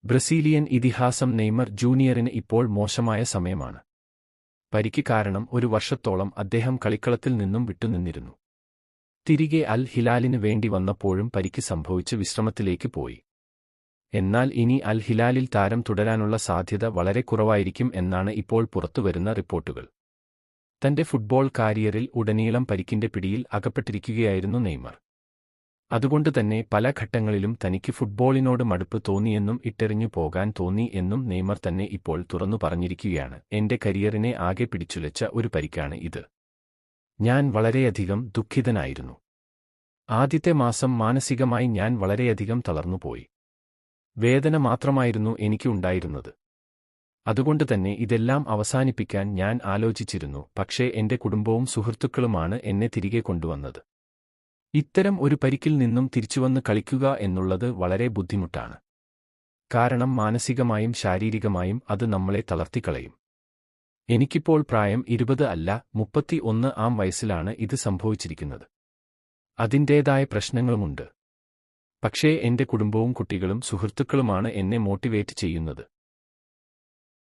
Brazilian ഇതിഹാസം Neymar ജൂനിയറിന് ഇപ്പോൾ മോശമായ സമയമാണ്. പരിക്ക് കാരണം ഒരു വർഷത്തോളം അദ്ദേഹം കളിക്കളത്തിൽ നിന്നും വിട്ടുനിന്നിരുന്നു. തിരികെ അൽ ഹിലാലിന് വേണ്ടി വന്നപ്പോഴും പരിക്ക് സംഭവിച്ച് വിശ്രമത്തിലേക്ക് പോയി. എന്നാൽ ഇനി അൽ ഹിലാലിൽ താരം തുടരാനുള്ള സാധ്യത വളരെ കുറവായിരിക്കും എന്നാണ് ഇപ്പോൾ പുറത്തുവരുന്ന റിപ്പോർട്ടുകൾ. തന്റെ ഫുട്ബോൾ കാരിയറിൽ ഉടനീളം പരിക്കിന്റെ പിടിയിൽ അകപ്പെട്ടിരിക്കുകയായിരുന്നു നെയ്മർ. അതുകൊണ്ടുതന്നെ പല ഘട്ടങ്ങളിലും തനിക്ക് ഫുട്ബോളിനോട് മടുപ്പ് തോന്നിയെന്നും ഇട്ടെറിഞ്ഞു പോകാൻ തോന്നി എന്നും നെയ്മർ തന്നെ ഇപ്പോൾ തുറന്നു പറഞ്ഞിരിക്കുകയാണ്. എന്റെ കരിയറിനെ ആകെ പിടിച്ചുലച്ച ഒരു പരിക്കാണ് ഇത്. ഞാൻ വളരെയധികം ദുഃഖിതനായിരുന്നു. ആദ്യത്തെ മാസം മാനസികമായി ഞാൻ വളരെയധികം തളർന്നുപോയി. വേദന മാത്രമായിരുന്നു എനിക്ക് ഉണ്ടായിരുന്നത്. അതുകൊണ്ടുതന്നെ ഇതെല്ലാം അവസാനിപ്പിക്കാൻ ഞാൻ ആലോചിച്ചിരുന്നു. പക്ഷേ എന്റെ കുടുംബവും സുഹൃത്തുക്കളുമാണ് എന്നെ തിരികെ കൊണ്ടുവന്നത്. ഇത്തരം ഒരു പരിക്കിൽ നിന്നും തിരിച്ചുവന്ന് കളിക്കുക എന്നുള്ളത് വളരെ ബുദ്ധിമുട്ടാണ്. കാരണം മാനസികമായും ശാരീരികമായും അത് നമ്മളെ തളർത്തിക്കളയും. എനിക്കിപ്പോൾ പ്രായം 20 അല്ല 31 ആം വയസ്സിലാണ് ഇത് സംഭവിച്ചിരിക്കുന്നത്. അതിൻ്റേതായ പ്രശ്നങ്ങളുമുണ്ട്. പക്ഷേ എന്റെ കുടുംബവും കുട്ടികളും സുഹൃത്തുക്കളുമാണ് എന്നെ മോട്ടിവേറ്റ് ചെയ്യുന്നത്.